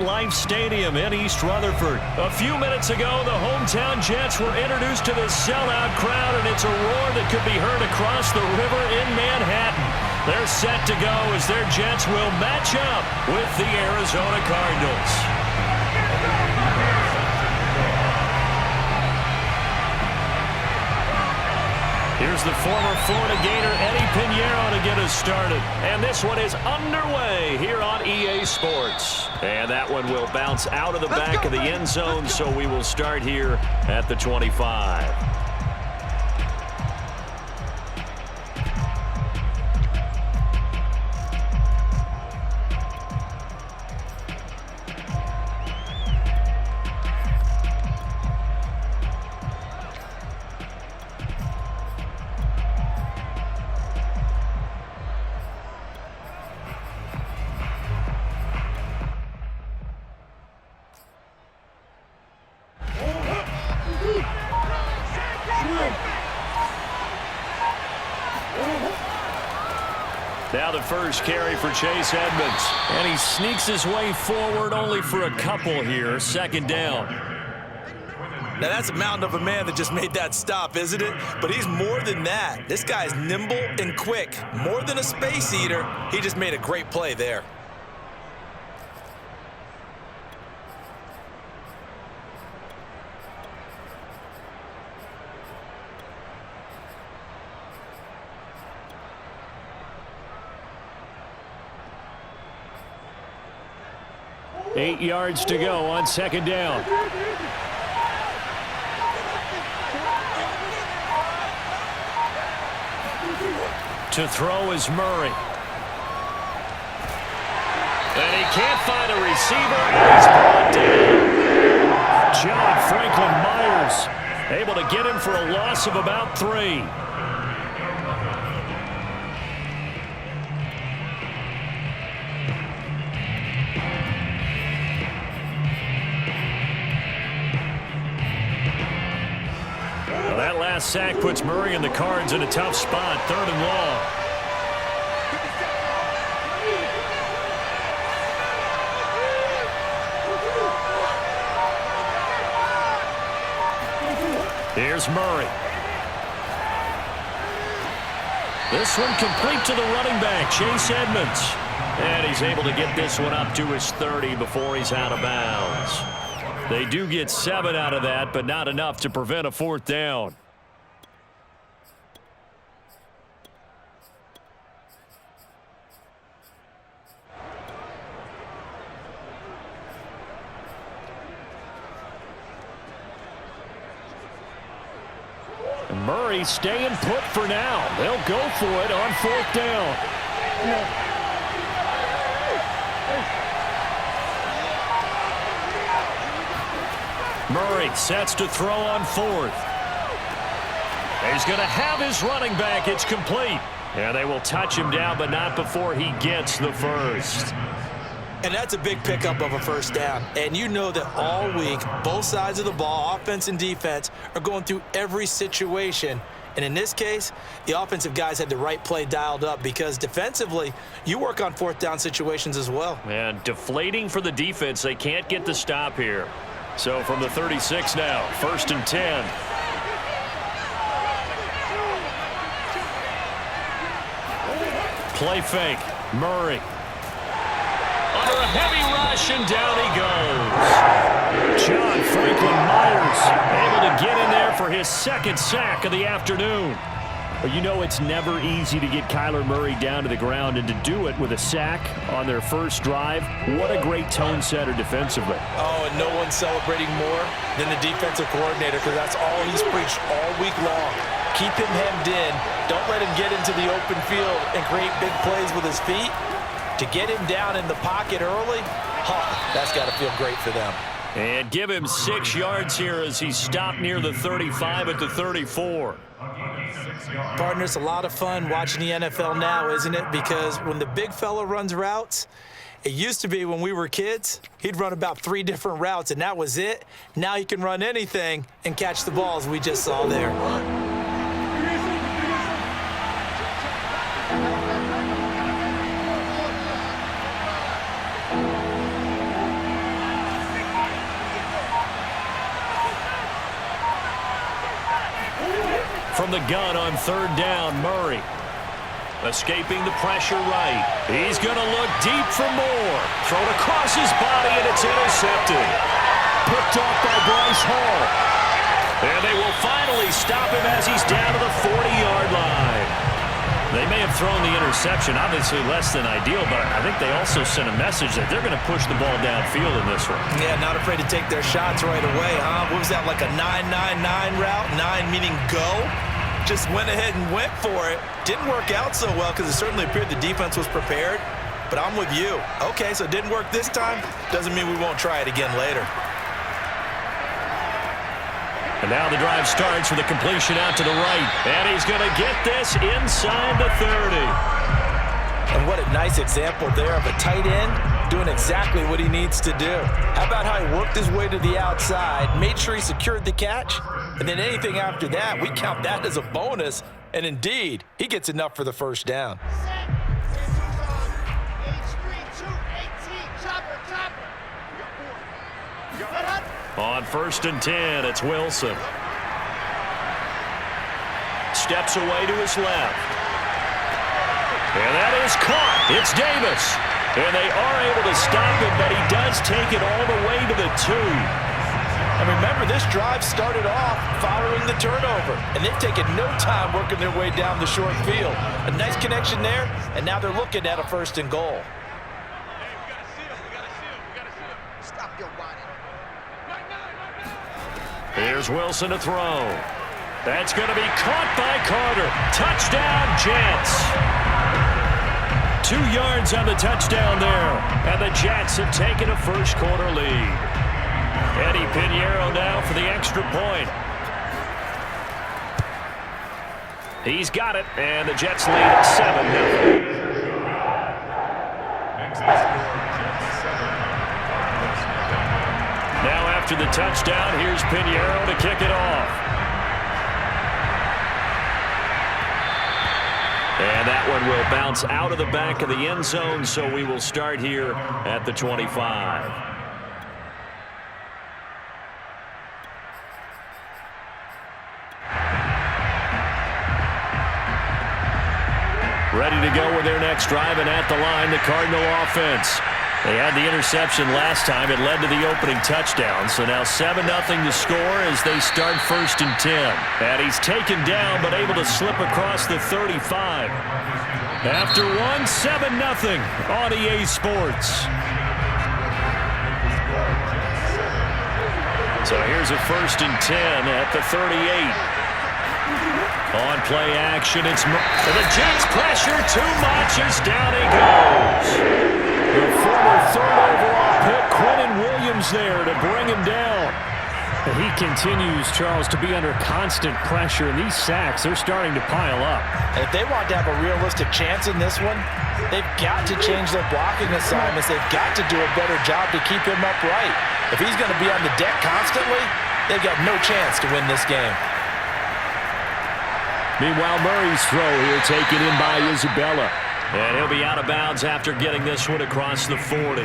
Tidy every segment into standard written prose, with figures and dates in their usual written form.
MetLife Stadium in East Rutherford. A few minutes ago, the hometown Jets were introduced to this sellout crowd, and it's a roar that could be heard across the river in Manhattan. They're set to go as their Jets will match up with the Arizona Cardinals. Here's the former Florida Gator Eddie Pinheiro to get us started. And this one is underway here on EA Sports. And that one will bounce out of the back of the end zone, so we will start here at the 25. Now the first carry for Chase Edmonds. And he sneaks his way forward only for a couple here. Second down. Now that's a mountain of a man that just made that stop, isn't it? But he's more than that. This guy's nimble and quick. More than a space eater. He just made a great play there. Eight yards to go on second down. To throw is Murray. And he can't find a receiver, and he's brought down. John Franklin Myers able to get him for a loss of about 3. That last sack puts Murray and the Cards in a tough spot, 3rd and long. Here's Murray. This one complete to the running back, Chase Edmonds. And he's able to get this one up to his 30 before he's out of bounds. They do get 7 out of that, but not enough to prevent a 4th down. And Murray staying put for now. They'll go for it on 4th down. Murray sets to throw on 4th. He's going to have his running back. It's complete. Yeah, they will touch him down, but not before he gets the first. And that's a big pickup of a 1st down. And you know that all week, both sides of the ball, offense and defense, are going through every situation. And in this case, the offensive guys had the right play dialed up because defensively, you work on 4th down situations as well. And deflating for the defense. They can't get the stop here. So from the 36 now, 1st and 10. Play fake. Murray. Under a heavy rush, and down he goes. John Franklin Myers able to get in there for his 2nd sack of the afternoon. But you know it's never easy to get Kyler Murray down to the ground, and to do it with a sack on their first drive, what a great tone setter defensively. Oh, and no one's celebrating more than the defensive coordinator because that's all he's preached all week long. Keep him hemmed in. Don't let him get into the open field and create big plays with his feet. To get him down in the pocket early, that's got to feel great for them. And give him 6 yards here as he stopped near the 35 at the 34. Partner, it's a lot of fun watching the NFL now, isn't it? Because when the big fella runs routes, it used to be when we were kids, he'd run about 3 different routes, and that was it. Now he can run anything and catch the balls we just saw there. from the gun on third down. Murray escaping the pressure right. He's going to look deep for more. Thrown across his body, and it's intercepted. Picked off by Bryce Hall. And they will finally stop him as he's down to the 40-yard line. They may have thrown the interception, obviously less than ideal, but I think they also sent a message that they're going to push the ball downfield in this one. Yeah, not afraid to take their shots right away, huh? What was that, like a 9-9-9 route? 9 meaning go? Just went ahead and went for it. Didn't work out so well because it certainly appeared the defense was prepared. But I'm with you. Okay, so it didn't work this time. Doesn't mean we won't try it again later. And now the drive starts with a completion out to the right. And he's going to get this inside the 30. And what a nice example there of a tight end doing exactly what he needs to do. How about how he worked his way to the outside, made sure he secured the catch, and then anything after that, we count that as a bonus. And indeed, he gets enough for the first down. On 1st and 10, it's Wilson. Steps away to his left. And that is caught. It's Davis. And they are able to stop him, but he does take it all the way to the 2. And remember, this drive started off following the turnover, and they've taken no time working their way down the short field. A nice connection there, and now they're looking at a 1st and goal. Here's Wilson to throw. That's going to be caught by Carter. Touchdown, Jets. 2 yards on the touchdown there. And the Jets have taken a first-quarter lead. Eddie Pinheiro now for the extra point. He's got it, and the Jets lead 7-0. Now after the touchdown, here's Pinheiro to kick it off. And that one will bounce out of the back of the end zone, so we will start here at the 25. Ready to go with their next drive, and at the line, the Cardinal offense. They had the interception last time. It led to the opening touchdown. So now 7-0 to score as they start 1st and 10. And he's taken down but able to slip across the 35. After 7-0 on EA Sports. So here's a 1st and 10 at the 38. On play action, it's the Jets pressure too much as down he goes. The former 3rd overall pick, Quentin Williams, there to bring him down. He continues, Charles, to be under constant pressure, and these sacks, they're starting to pile up. And if they want to have a realistic chance in this one, they've got to change their blocking assignments. They've got to do a better job to keep him upright. If he's going to be on the deck constantly, they've got no chance to win this game. Meanwhile, Murray's throw here taken in by Isabella. And he'll be out of bounds after getting this one across the 40.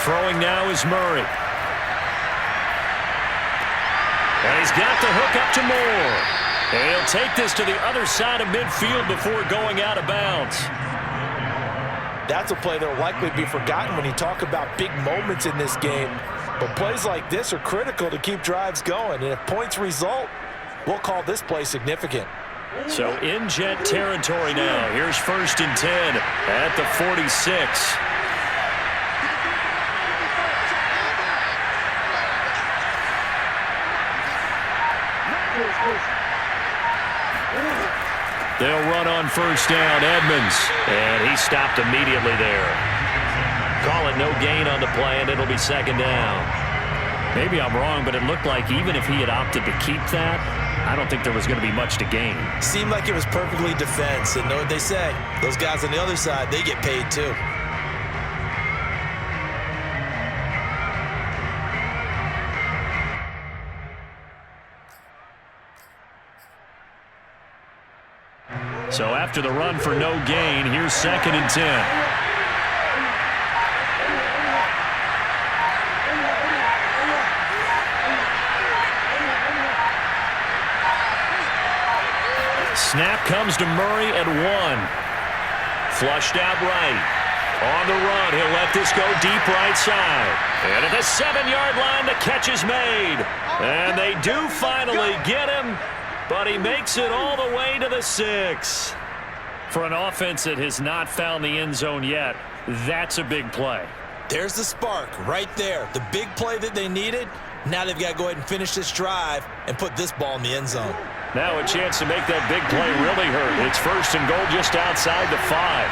Throwing now is Murray. And he's got the hook up to Moore. And he'll take this to the other side of midfield before going out of bounds. That's a play that will likely be forgotten when you talk about big moments in this game. But plays like this are critical to keep drives going. And if points result, we'll call this play significant. So in Jet territory now. Here's 1st and 10 at the 46. They'll run on 1st down, Edmonds, and he stopped immediately there. Call it no gain on the play, and it'll be 2nd down. Maybe I'm wrong, but it looked like even if he had opted to keep that, I don't think there was going to be much to gain. Seemed like it was perfectly defense, and know what they say. Those guys on the other side, they get paid too. So after the run for no gain, here's 2nd and 10. Snap comes to Murray at 1. Flushed out right. On the run, he'll let this go deep right side. And at the 7-yard line, the catch is made. And they do finally get him, but he makes it all the way to the 6. For an offense that has not found the end zone yet, that's a big play. There's the spark right there. The big play that they needed. Now they've got to go ahead and finish this drive and put this ball in the end zone. Now a chance to make that big play really hurt. It's 1st and goal just outside the 5.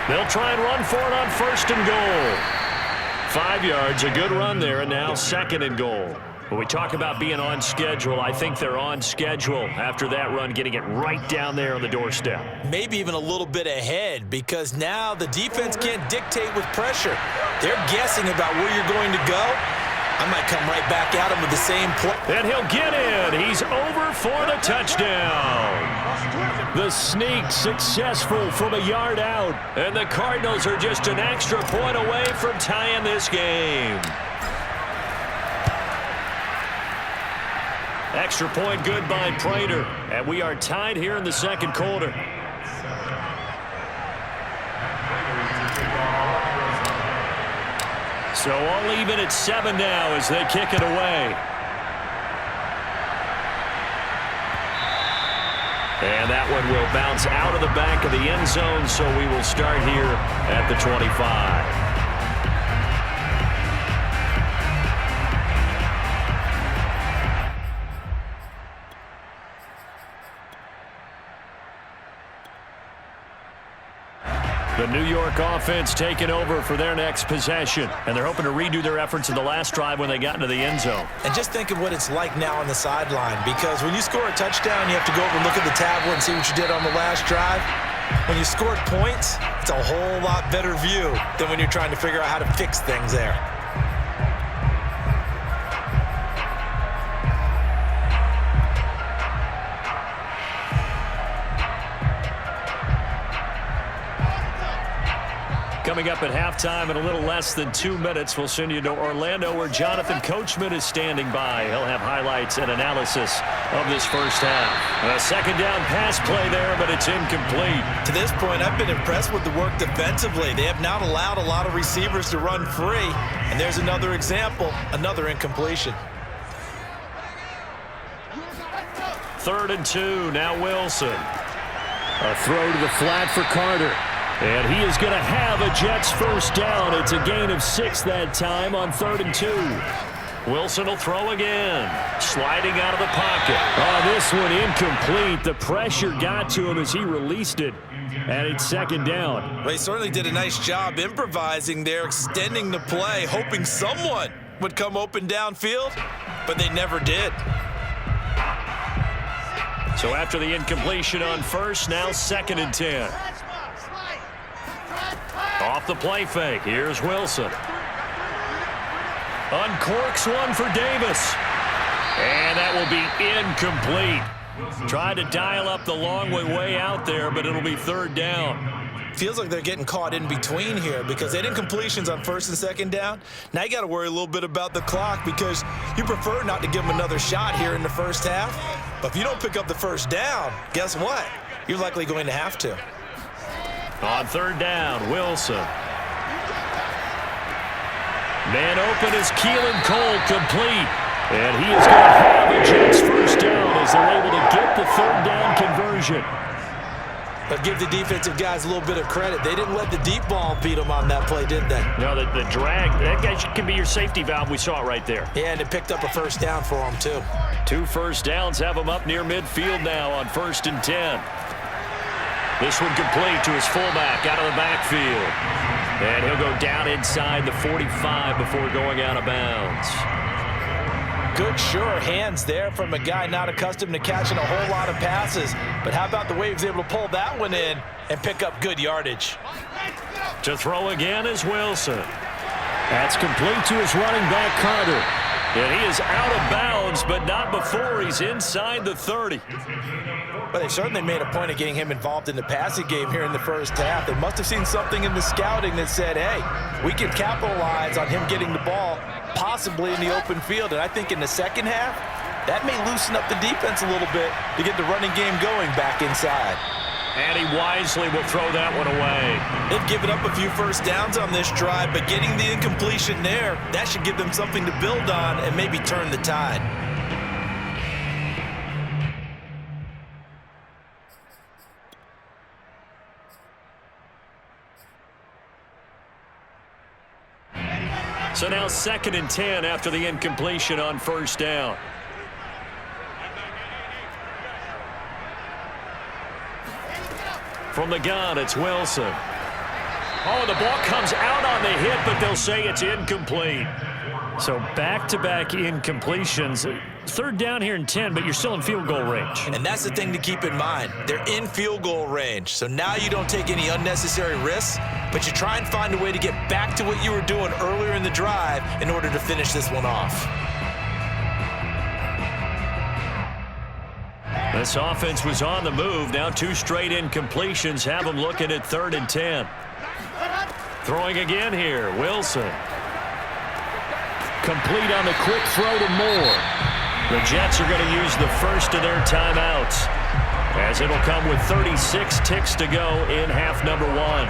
They'll try and run for it on 1st and goal. 5 yards, a good run there, and now 2nd and goal. When we talk about being on schedule, I think they're on schedule after that run, getting it right down there on the doorstep. Maybe even a little bit ahead, because now the defense can't dictate with pressure. They're guessing about where you're going to go. I might come right back at him with the same play. And he'll get in. He's over for the touchdown. The sneak successful from a yard out. And the Cardinals are just an extra point away from tying this game. Extra point good by Prater. And we are tied here in the 2nd quarter. So all even at 7 now as they kick it away. And that one will bounce out of the back of the end zone, so we will start here at the 25. The New York offense taking over for their next possession. And they're hoping to redo their efforts in the last drive when they got into the end zone. And just think of what it's like now on the sideline, because when you score a touchdown, you have to go over and look at the tablet and see what you did on the last drive. When you scored points, it's a whole lot better view than when you're trying to figure out how to fix things there. Coming up at halftime in a little less than 2 minutes, we'll send you to Orlando where Jonathan Coachman is standing by. He'll have highlights and analysis of this first half. A 2nd down pass play there, but it's incomplete. To this point, I've been impressed with the work defensively. They have not allowed a lot of receivers to run free. And there's another example, another incompletion. 3rd and 2, now Wilson. A throw to the flat for Carter. And he is going to have a Jets first down. It's a gain of 6 that time on 3rd and 2. Wilson will throw again. Sliding out of the pocket. Oh, this one incomplete. The pressure got to him as he released it. And it's 2nd down. Well, he certainly did a nice job improvising there, extending the play, hoping someone would come open downfield, but they never did. So after the incompletion on 1st, now 2nd and 10. Off the play fake, here's Wilson. Uncorks one for Davis. And that will be incomplete. Tried to dial up the long way out there, but it'll be 3rd down. Feels like they're getting caught in between here because they had incompletions on 1st and 2nd down. Now you got to worry a little bit about the clock because you prefer not to give them another shot here in the first half. But if you don't pick up the first down, guess what? You're likely going to have to. On 3rd down, Wilson. Man open is Keelan Cole, complete. And he is going to have a Jets first down as they're able to get the 3rd down conversion. But give the defensive guys a little bit of credit. They didn't let the deep ball beat them on that play, did they? No, the drag, that guy can be your safety valve. We saw it right there. Yeah, and it picked up a first down for them, too. 2 first downs have him up near midfield now on 1st and 10. This one complete to his fullback out of the backfield. And he'll go down inside the 45 before going out of bounds. Good, sure hands there from a guy not accustomed to catching a whole lot of passes. But how about the way he was able to pull that one in and pick up good yardage? To throw again is Wilson. That's complete to his running back, Carter. And he is out of bounds, but not before he's inside the 30. But they certainly made a point of getting him involved in the passing game here in the first half. They must have seen something in the scouting that said, hey, we can capitalize on him getting the ball possibly in the open field. And I think in the second half, that may loosen up the defense a little bit to get the running game going back inside. And he wisely will throw that one away. They've given up a few first downs on this drive, but getting the incompletion there, that should give them something to build on and maybe turn the tide. So now 2nd and 10 after the incompletion on first down. From the gun, it's Wilson. Oh, the ball comes out on the hit, but they'll say it's incomplete. So back-to-back incompletions. 3rd down here and 10, but you're still in field goal range. And that's the thing to keep in mind. They're in field goal range. So now you don't take any unnecessary risks, but you try and find a way to get back to what you were doing earlier in the drive in order to finish this one off. This offense was on the move. Now 2 straight incompletions have them looking at 3rd and 10. Throwing again here, Wilson. Complete on the quick throw to Moore. The Jets are going to use the first of their timeouts, as it'll come with 36 ticks to go in half number 1.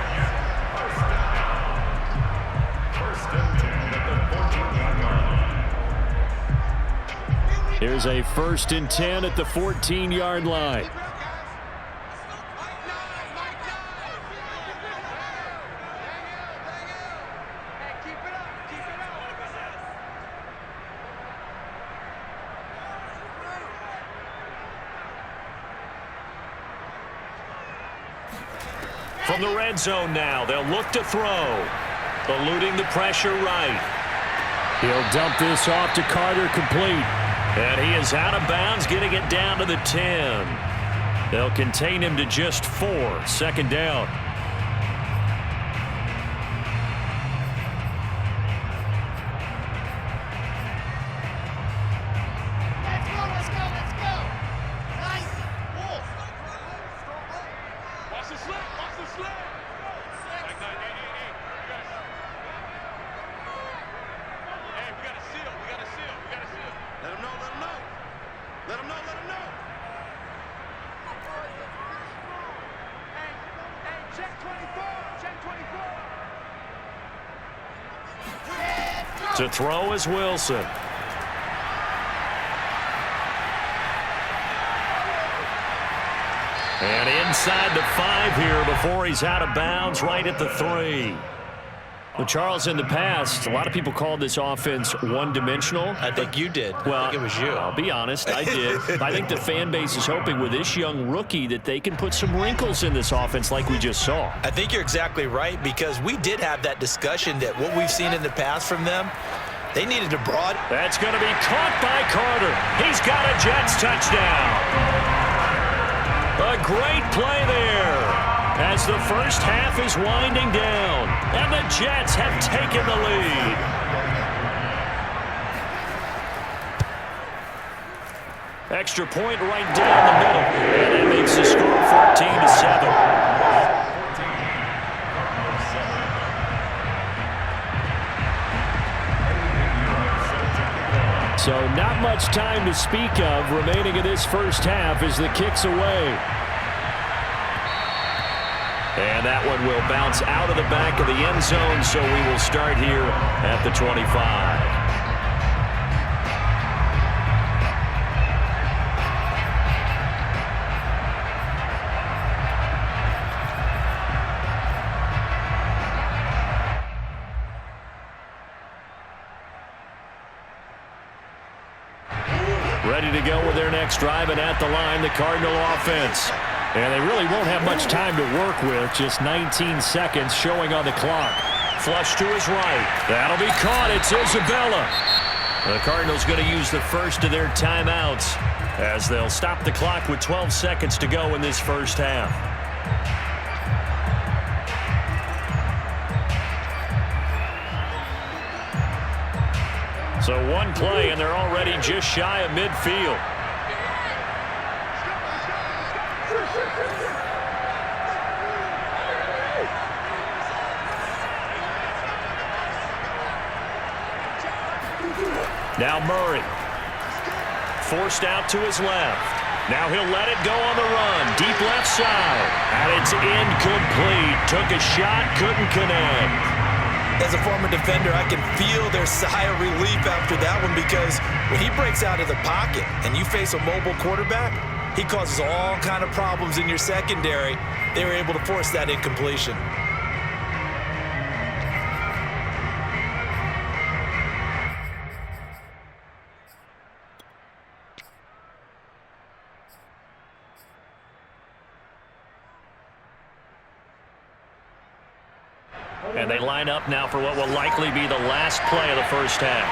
Here's a 1st and 10 at the 14-yard line. From the red zone now, they'll look to throw. Eluding the pressure right. He'll dump this off to Carter, complete. And he is out of bounds, getting it down to the 10. They'll contain him to just 4. 2nd down. Let's go. Nice. Watch the slip. Hey, we got to seal. Let him know. Hey, check 24. To throw is Wilson. And inside the 5 here before he's out of bounds, right at the 3. Well, Charles, in the past, a lot of people called this offense one-dimensional. I think you did. Well, I think it was you. I'll be honest, I did. I think the fan base is hoping with this young rookie that they can put some wrinkles in this offense like we just saw. I think you're exactly right, because we did have that discussion that what we've seen in the past from them, they needed a broad. That's going to be caught by Carter. He's got a Jets touchdown. A great play there as the first half is winding down, and the Jets have taken the lead. Extra point right down the middle, and that makes the score 14-7. So not much time to speak of remaining in this first half as the kick's away. And that one will bounce out of the back of the end zone, so we will start here at the 25. Ready to go with their next drive, and at the line, the Cardinal offense. And they really won't have much time to work with, just 19 seconds showing on the clock. Flush to his right. That'll be caught. It's Isabella. The Cardinals going to use the first of their timeouts as they'll stop the clock with 12 seconds to go in this first half. So one play, and they're already just shy of midfield. Now Murray. Forced out to his left. Now he'll let it go on the run. Deep left side. And it's incomplete. Took a shot, couldn't connect. As a former defender, I can feel their sigh of relief after that one, because when he breaks out of the pocket and you face a mobile quarterback, he causes all kind of problems in your secondary. They were able to force that incompletion. And they line up now for what will likely be the last play of the first half.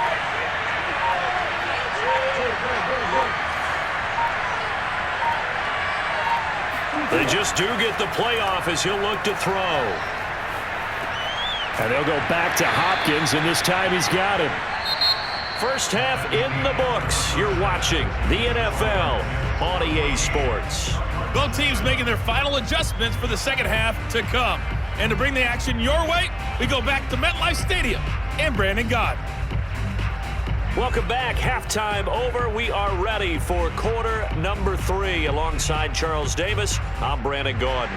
They just do get the playoff as he'll look to throw. And they'll go back to Hopkins, and this time he's got him. First half in the books. You're watching the NFL on EA Sports. Both teams making their final adjustments for the second half to come. And to bring the action your way, we go back to MetLife Stadium and Brandon Gaudin. Welcome back. Halftime over. We are ready for quarter number 3. Alongside Charles Davis, I'm Brandon Gaudin.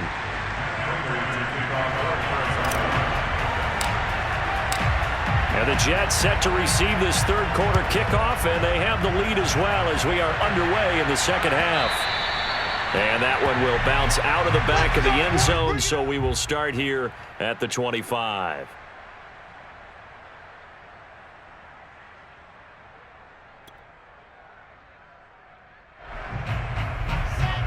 And the Jets set to receive this third quarter kickoff, and they have the lead as well as we are underway in the second half. And that one will bounce out of the back of the end zone, so we will start here at the 25.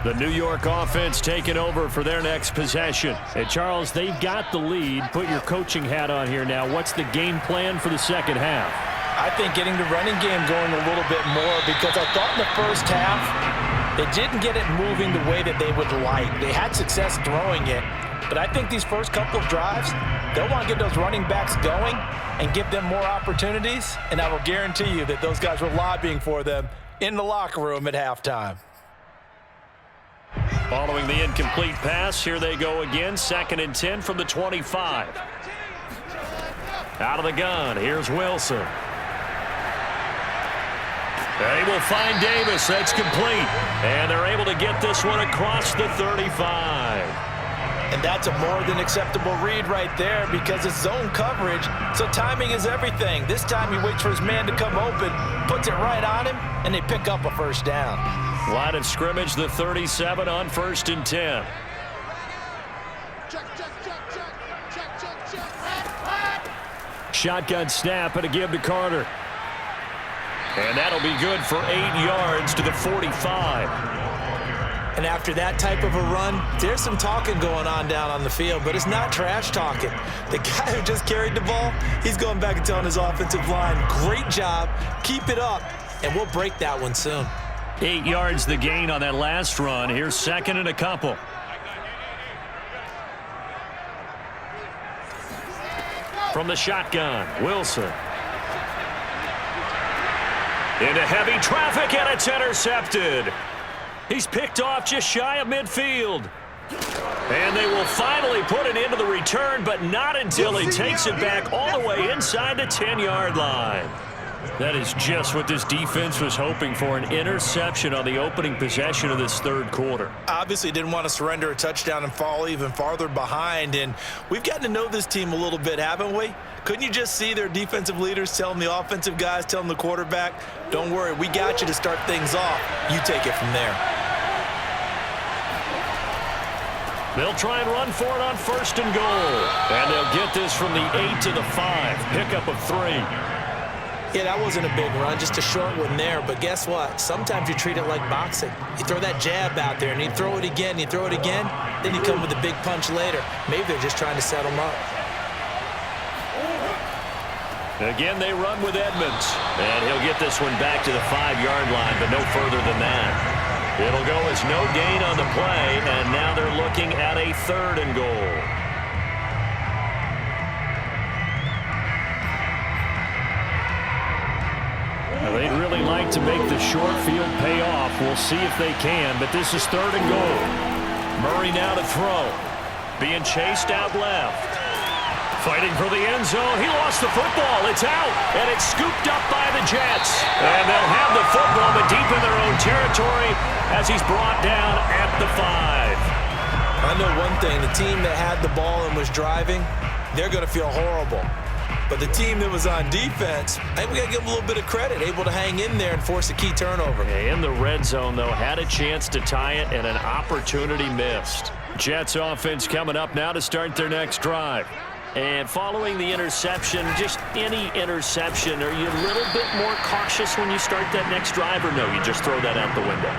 The New York offense taking over for their next possession. And Charles, they've got the lead. Put your coaching hat on here now. What's the game plan for the second half? I think getting the running game going a little bit more, because I thought in the first half they didn't get it moving the way that they would like. They had success throwing it, but I think these first couple of drives, they'll want to get those running backs going and give them more opportunities, and I will guarantee you that those guys were lobbying for them in the locker room at halftime. Following the incomplete pass, here they go again. 2nd and 10 from the 25. Out of the gun, here's Wilson. They will find Davis. That's complete. And they're able to get this one across the 35. And that's a more than acceptable read right there, because it's zone coverage, so timing is everything. This time he waits for his man to come open, puts it right on him, and they pick up a first down. Line of scrimmage, the 37 on 1st and 10. Shotgun snap and a give to Carter. And that'll be good for 8 yards to the 45. And after that type of a run, there's some talking going on down on the field, but it's not trash talking. The guy who just carried the ball, he's going back and telling his offensive line, great job, keep it up, and we'll break that one soon. 8 yards the gain on that last run. Here's 2nd and a couple. From the shotgun, Wilson. Into heavy traffic, and it's intercepted. He's picked off just shy of midfield. And they will finally put it into the return, but not until he takes it back all the way inside the 10-yard line. That is just what this defense was hoping for, an interception on the opening possession of this third quarter. Obviously didn't want to surrender a touchdown and fall even farther behind, and we've gotten to know this team a little bit, haven't we? Couldn't you just see their defensive leaders telling the offensive guys, telling the quarterback, don't worry, we got you to start things off. You take it from there. They'll try and run for it on 1st and goal. And they'll get this from the 8 to the 5. Pickup of 3. Yeah, that wasn't a big run, just a short one there. But guess what? Sometimes you treat it like boxing. You throw that jab out there, and you throw it again, you throw it again, then you come with a big punch later. Maybe they're just trying to set them up. Again, they run with Edmonds. And he'll get this one back to the 5-yard line, but no further than that. It'll go as no gain on the play, and now they're looking at a 3rd and goal. trying to make the short field pay off. We'll see if they can, but this is 3rd and goal. Murray now to throw. Being chased out left. Fighting for the end zone. He lost the football. It's out, and it's scooped up by the Jets. And they'll have the football, but deep in their own territory as he's brought down at the 5. I know one thing. The team that had the ball and was driving, they're going to feel horrible. But the team that was on defense, I think we got to give them a little bit of credit, able to hang in there and force a key turnover. In the red zone, though, had a chance to tie it and an opportunity missed. Jets offense coming up now to start their next drive. And following the interception, just any interception, are you a little bit more cautious when you start that next drive, or no, you just throw that out the window?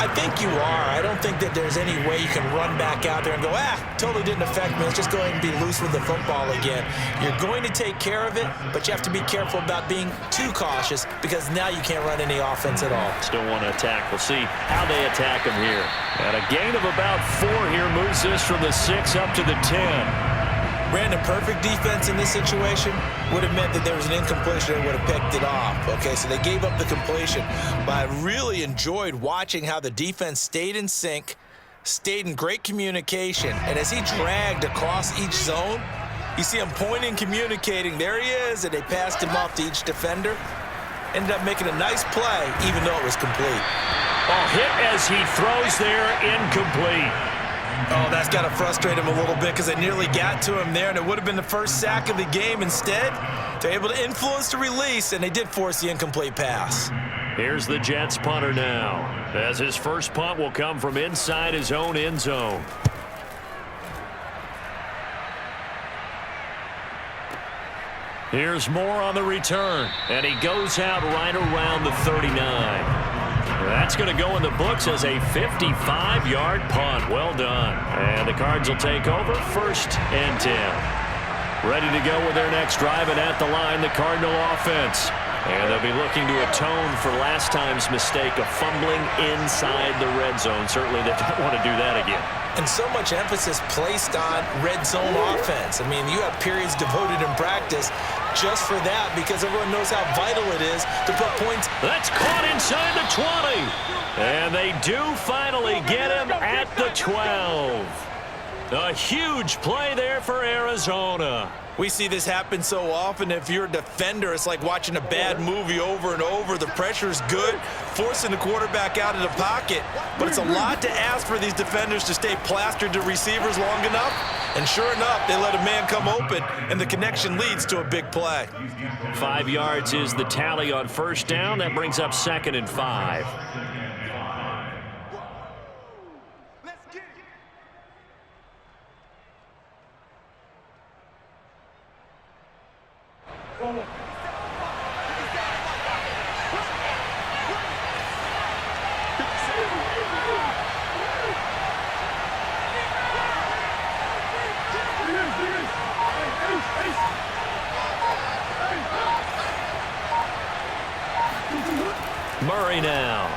I think you are. I don't think that there's any way you can run back out there and go, totally didn't affect me. Let's just go ahead and be loose with the football again. You're going to take care of it, but you have to be careful about being too cautious because now you can't run any offense at all. Still want to attack. We'll see how they attack him here. And a gain of about 4 here moves this from the 6 up to the 10. Brandon, perfect defense in this situation would have meant that there was an incompletion and would have picked it off. Okay, so they gave up the completion. But I really enjoyed watching how the defense stayed in sync, stayed in great communication, and as he dragged across each zone, you see him pointing, communicating. There he is, and they passed him off to each defender. Ended up making a nice play, even though it was complete. Hit as he throws there, incomplete. Oh, that's got to frustrate him a little bit because they nearly got to him there, and it would have been the first sack of the game. Instead, they're able to influence the release, and they did force the incomplete pass. Here's the Jets punter now, as his first punt will come from inside his own end zone. Here's Moore on the return, and he goes out right around the 39. That's going to go in the books as a 55-yard punt. Well done. And the Cards will take over 1st and 10. Ready to go with their next drive, and at the line, the Cardinal offense. And they'll be looking to atone for last time's mistake of fumbling inside the red zone. Certainly they don't want to do that again. And so much emphasis placed on red zone offense. I mean, you have periods devoted in practice just for that because everyone knows how vital it is to put points. That's caught inside the 20. And they do finally get him at the 12. A huge play there for Arizona. We see this happen so often. If you're a defender, it's like watching a bad movie over and over. The pressure's good, forcing the quarterback out of the pocket. But it's a lot to ask for these defenders to stay plastered to receivers long enough. And sure enough, they let a man come open, and the connection leads to a big play. 5 yards is the tally on 1st down. That brings up 2nd and 5. Murray now.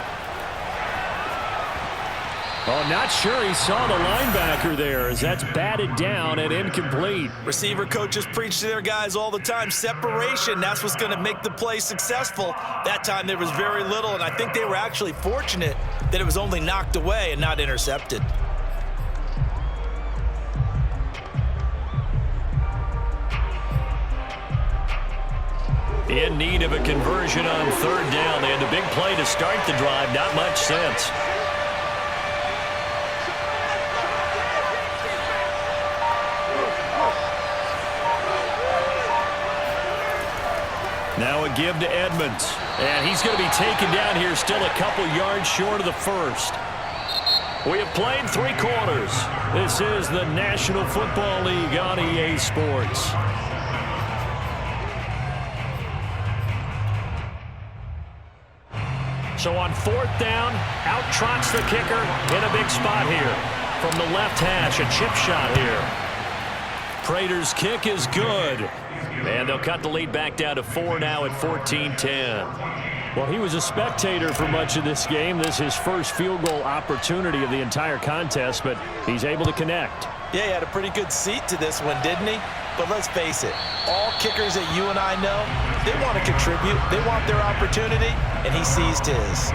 Oh, not sure he saw the linebacker there as that's batted down and incomplete. Receiver coaches preach to their guys all the time. Separation, that's what's going to make the play successful. That time there was very little, and I think they were actually fortunate that it was only knocked away and not intercepted. In need of a conversion on 3rd down. They had the big play to start the drive. Not much sense. Now a give to Edmonds. And he's going to be taken down here still a couple yards short of the 1st. We have played 3 quarters. This is the National Football League on EA Sports. So on 4th down, out trots the kicker in a big spot here. From the left hash, a chip shot here. Prater's kick is good. And they'll cut the lead back down to 4 now at 14-10. Well, he was a spectator for much of this game. This is his first field goal opportunity of the entire contest, but he's able to connect. Yeah, he had a pretty good seat to this one, didn't he? But let's face it, all kickers that you and I know, they want to contribute. They want their opportunity, and he seized his.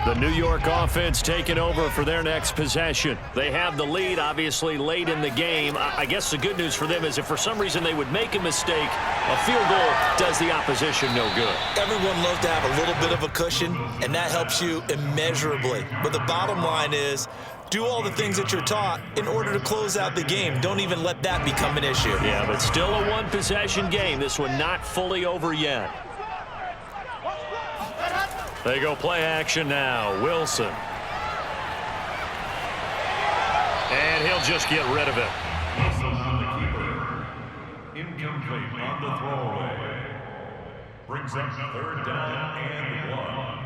The New York offense taking over for their next possession. They have the lead, obviously, late in the game. I guess the good news for them is if for some reason they would make a mistake, a field goal does the opposition no good. Everyone loves to have a little bit of a cushion, and that helps you immeasurably. But the bottom line is, do all the things that you're taught in order to close out the game. Don't even let that become an issue. Yeah, but still a one-possession game. This one not fully over yet. They go play action now. Wilson. And he'll just get rid of it. Wilson on the keeper. Incomplete on the throwaway. Brings up 3rd down and 1.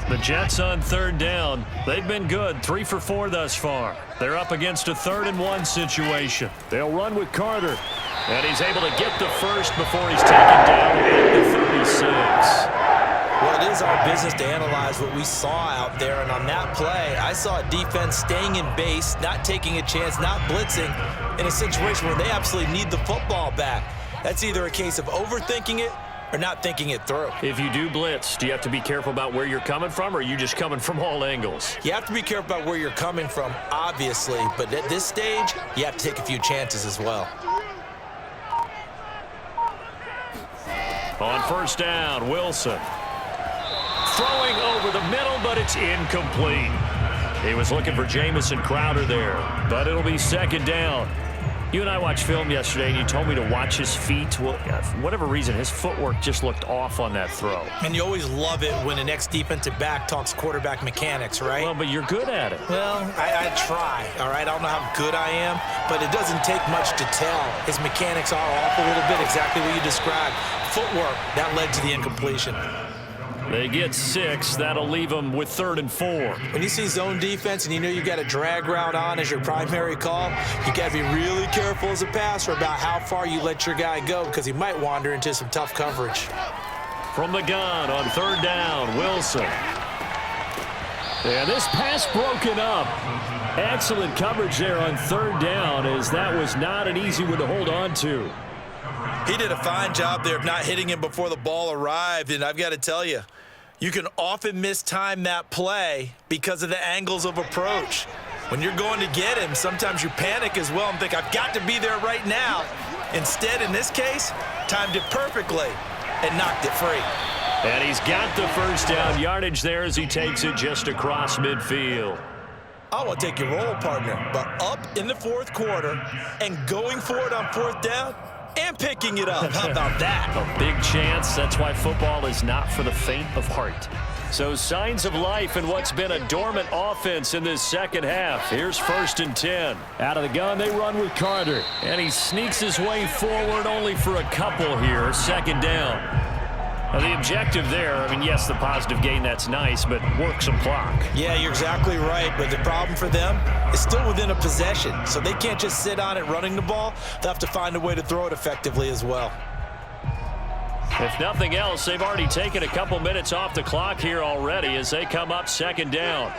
The Jets on 3rd down. They've been good, 3 for 4 thus far. They're up against a 3rd and 1 situation. They'll run with Carter. And he's able to get the first before he's taken down at the 36. Well, it is our business to analyze what we saw out there, and on that play, I saw a defense staying in base, not taking a chance, not blitzing, in a situation where they absolutely need the football back. That's either a case of overthinking it or not thinking it through. If you do blitz, do you have to be careful about where you're coming from, or are you just coming from all angles? You have to be careful about where you're coming from, obviously, but at this stage, you have to take a few chances as well. On 1st down, Wilson. Throwing over the middle, but it's incomplete. He was looking for Jamison Crowder there, but it'll be 2nd down. You and I watched film yesterday, and you told me to watch his feet. Well, for whatever reason, his footwork just looked off on that throw. And you always love it when the next defensive back talks quarterback mechanics, right? Well, but you're good at it. Well, I try, all right? I don't know how good I am, but it doesn't take much to tell. His mechanics are off a little bit, exactly what you described. Footwork, that led to the incompletion. They get 6. That'll leave them with 3rd and 4. When you see zone defense and you know you got a drag route on as your primary call, you got to be really careful as a passer about how far you let your guy go because he might wander into some tough coverage. From the gun on 3rd down, Wilson. And this pass broken up. Excellent coverage there on 3rd down, as that was not an easy one to hold on to. He did a fine job there of not hitting him before the ball arrived, and I've got to tell you, you can often mistime that play because of the angles of approach. When you're going to get him, sometimes you panic as well and think, I've got to be there right now. Instead, in this case, timed it perfectly and knocked it free. And he's got the 1st down yardage there as he takes it just across midfield. I want to take your role, partner, but up in the 4th quarter and going for it on 4th down, and picking it up. How about that? A big chance. That's why football is not for the faint of heart. So signs of life in what's been a dormant offense in this 2nd half. Here's 1st and 10. Out of the gun, they run with Carter. And he sneaks his way forward only for a couple here. 2nd down. Now, the objective there, I mean, yes, the positive gain, that's nice, but work some clock. Yeah, you're exactly right, but the problem for them is still within a possession, so they can't just sit on it running the ball. They'll have to find a way to throw it effectively as well. If nothing else, they've already taken a couple minutes off the clock here already as they come up 2nd down.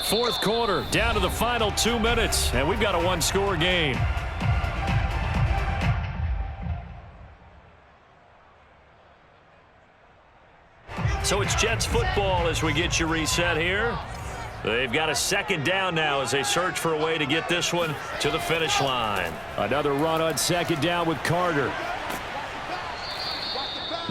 4th quarter, down to the final 2 minutes, and we've got a 1-score game. So it's Jets football as we get you reset here. They've got a 2nd down now as they search for a way to get this one to the finish line. Another run on 2nd down with Carter.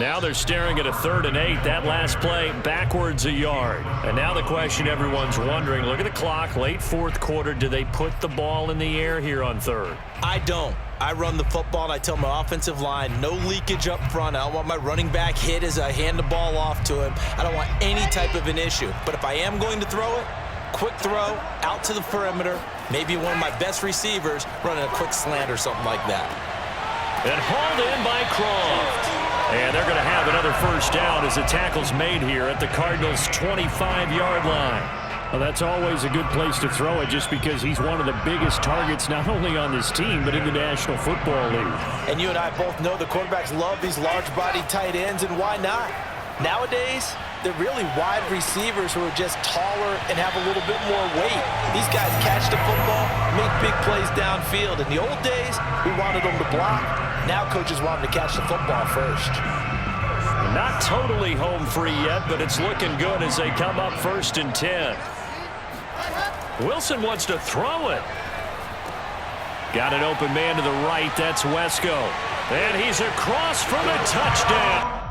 Now they're staring at a 3rd and 8. That last play backwards a yard. And now the question everyone's wondering, look at the clock, late 4th quarter. Do they put the ball in the air here on 3rd? I don't. I run the football, and I tell my offensive line, no leakage up front. I don't want my running back hit as I hand the ball off to him. I don't want any type of an issue. But if I am going to throw it, quick throw, out to the perimeter, maybe one of my best receivers running a quick slant or something like that. And hauled in by Croft. And they're going to have another first down as the tackle's made here at the Cardinals' 25-yard line. Well, that's always a good place to throw it just because he's one of the biggest targets not only on this team but in the National Football League. And you and I both know the quarterbacks love these large-bodied tight ends, and why not? Nowadays, they're really wide receivers who are just taller and have a little bit more weight. These guys catch the football, make big plays downfield. In the old days, we wanted them to block. Now coaches want them to catch the football first. Not totally home free yet, but it's looking good as they come up 1st and 10. Wilson wants to throw it. Got an open man to the right. That's Wesco. And he's across for the touchdown.